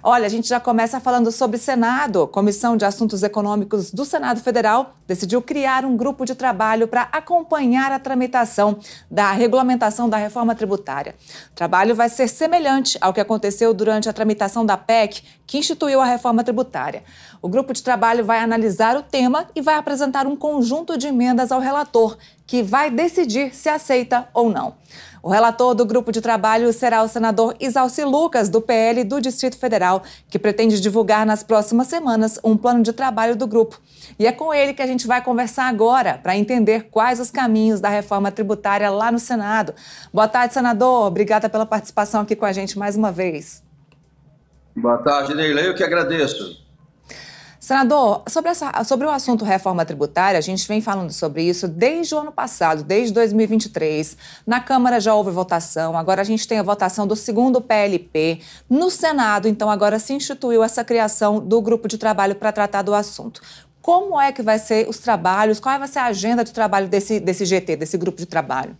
Olha, a gente já começa falando sobre Senado. Comissão de Assuntos Econômicos do Senado Federal decidiu criar um grupo de trabalho para acompanhar a tramitação da regulamentação da reforma tributária. O trabalho vai ser semelhante ao que aconteceu durante a tramitação da PEC, que instituiu a reforma tributária. O grupo de trabalho vai analisar o tema e vai apresentar um conjunto de emendas ao relator, que vai decidir se aceita ou não. O relator do grupo de trabalho será o senador Isalci Lucas, do PL do Distrito Federal, que pretende divulgar nas próximas semanas um plano de trabalho do grupo. E é com ele que a gente vai conversar agora para entender quais os caminhos da reforma tributária lá no Senado. Boa tarde, senador. Obrigada pela participação aqui com a gente mais uma vez. Boa tarde, Neila. Eu que agradeço. Senador, sobre o assunto reforma tributária, a gente vem falando sobre isso desde o ano passado, desde 2023. Na Câmara já houve votação, agora a gente tem a votação do segundo PLP. No Senado, então, agora se instituiu essa criação do grupo de trabalho para tratar do assunto. Como é que vai ser os trabalhos, qual vai ser a agenda de trabalho desse GT, desse grupo de trabalho?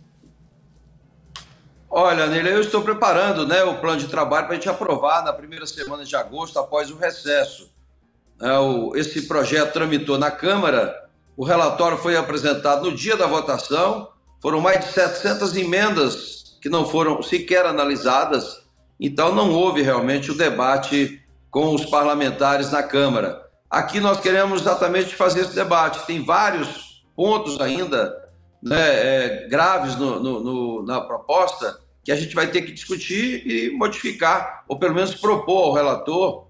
Olha, Neila, eu estou preparando, o plano de trabalho para a gente aprovar na primeira semana de agosto, após o recesso. Esse projeto tramitou na Câmara, o relatório foi apresentado no dia da votação, foram mais de 700 emendas que não foram sequer analisadas, então não houve realmente o debate com os parlamentares na Câmara. Aqui nós queremos exatamente fazer esse debate, tem vários pontos ainda graves na proposta que a gente vai ter que discutir e modificar, ou pelo menos propor ao relator,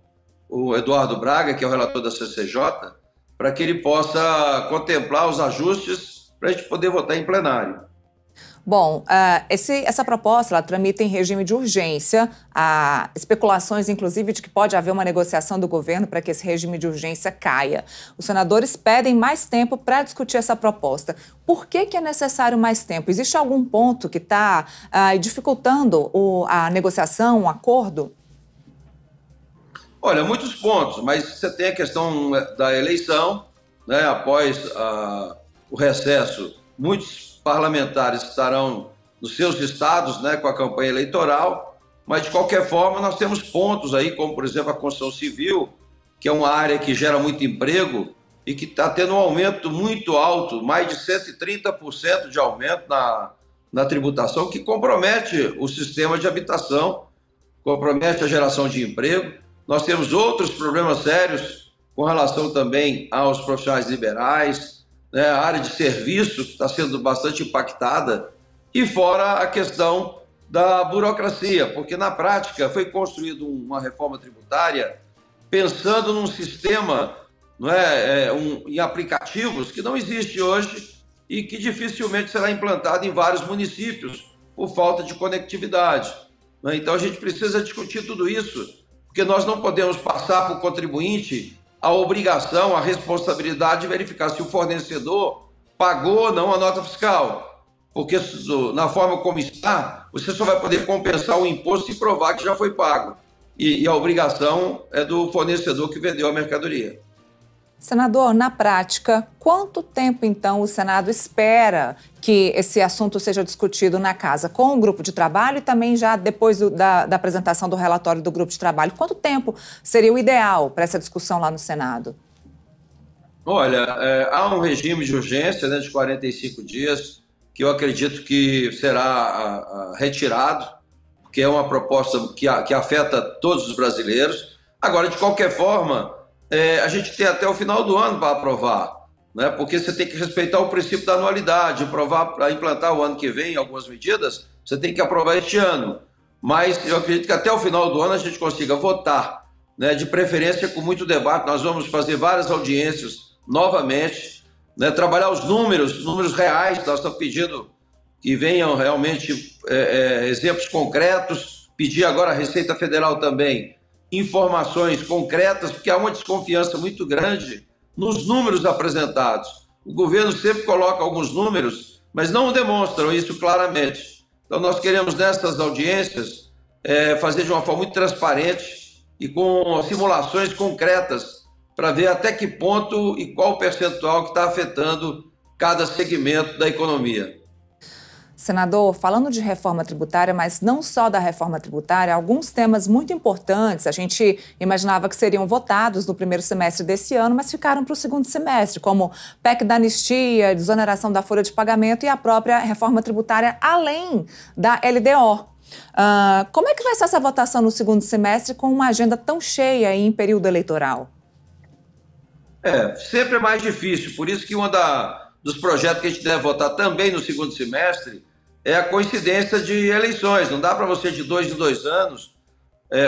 o Eduardo Braga, que é o relator da CCJ, para que ele possa contemplar os ajustes para a gente poder votar em plenário. Bom, essa proposta ela tramita em regime de urgência. Há especulações, inclusive, de que pode haver uma negociação do governo para que esse regime de urgência caia. Os senadores pedem mais tempo para discutir essa proposta. Por que é necessário mais tempo? Existe algum ponto que está dificultando a negociação, um acordo? Olha, muitos pontos, mas você tem a questão da eleição, após o recesso, muitos parlamentares estarão nos seus estados, com a campanha eleitoral, mas de qualquer forma nós temos pontos aí, como por exemplo a construção civil, que é uma área que gera muito emprego e que está tendo um aumento muito alto, mais de 130% de aumento na tributação, que compromete o sistema de habitação, compromete a geração de emprego. Nós temos outros problemas sérios com relação também aos profissionais liberais, a área de serviço que está sendo bastante impactada, e fora a questão da burocracia, porque na prática foi construída uma reforma tributária pensando num sistema em aplicativos que não existe hoje e que dificilmente será implantado em vários municípios por falta de conectividade. Então a gente precisa discutir tudo isso, porque nós não podemos passar para o contribuinte a obrigação, a responsabilidade de verificar se o fornecedor pagou ou não a nota fiscal. Porque na forma como está, você só vai poder compensar o imposto se provar que já foi pago. E a obrigação é do fornecedor que vendeu a mercadoria. Senador, na prática, quanto tempo, então, o Senado espera que esse assunto seja discutido na casa com o grupo de trabalho e também já depois da apresentação do relatório do grupo de trabalho? Quanto tempo seria o ideal para essa discussão lá no Senado? Olha, há um regime de urgência de 45 dias que eu acredito que será retirado, porque é uma proposta que afeta todos os brasileiros. Agora, de qualquer forma, a gente tem até o final do ano para aprovar, porque você tem que respeitar o princípio da anualidade, para implantar o ano que vem algumas medidas, você tem que aprovar este ano. Mas eu acredito que até o final do ano a gente consiga votar, de preferência com muito debate. Nós vamos fazer várias audiências novamente, trabalhar os números reais. Nós estamos pedindo que venham realmente exemplos concretos, pedir agora à Receita Federal também informações concretas, porque há uma desconfiança muito grande nos números apresentados. O governo sempre coloca alguns números, mas não demonstram isso claramente. Então nós queremos nessas audiências fazer de uma forma muito transparente e com simulações concretas para ver até que ponto e qual o percentual que está afetando cada segmento da economia. Senador, falando de reforma tributária, mas não só da reforma tributária, alguns temas muito importantes a gente imaginava que seriam votados no primeiro semestre desse ano, mas ficaram para o segundo semestre, como PEC da anistia, desoneração da folha de pagamento e a própria reforma tributária, além da LDO. Como é que vai ser essa votação no segundo semestre com uma agenda tão cheia em período eleitoral? Sempre é mais difícil, por isso que dos projetos que a gente deve votar também no segundo semestre é a coincidência de eleições. Não dá para você, de 2 em 2 anos,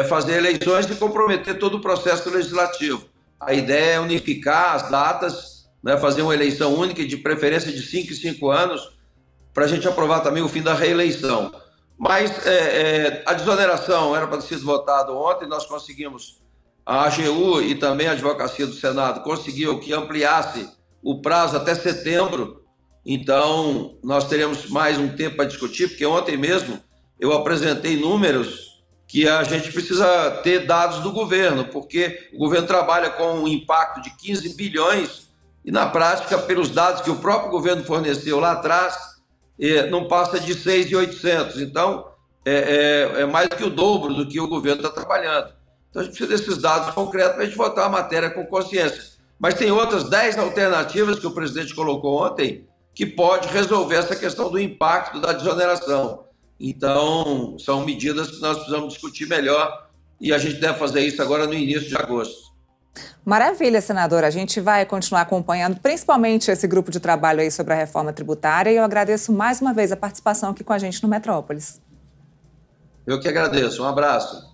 fazer eleições e comprometer todo o processo legislativo. A ideia é unificar as datas, né, fazer uma eleição única, de preferência de 5 em 5 anos, para a gente aprovar também o fim da reeleição. Mas a desoneração era para ter sido votada ontem, nós conseguimos, a AGU e também a Advocacia do Senado conseguiu que ampliasse o prazo até setembro, então nós teremos mais um tempo para discutir, porque ontem mesmo eu apresentei números que a gente precisa ter dados do governo, porque o governo trabalha com um impacto de 15 bilhões e na prática, pelos dados que o próprio governo forneceu lá atrás, não passa de 6.800, então é mais do que o dobro do que o governo está trabalhando. Então a gente precisa desses dados concretos para a gente votar a matéria com consciência. Mas tem outras 10 alternativas que o presidente colocou ontem que pode resolver essa questão do impacto da desoneração. Então, são medidas que nós precisamos discutir melhor e a gente deve fazer isso agora no início de agosto. Maravilha, senador. A gente vai continuar acompanhando, principalmente esse grupo de trabalho aí sobre a reforma tributária, e eu agradeço mais uma vez a participação aqui com a gente no Metrópolis. Eu que agradeço. Um abraço.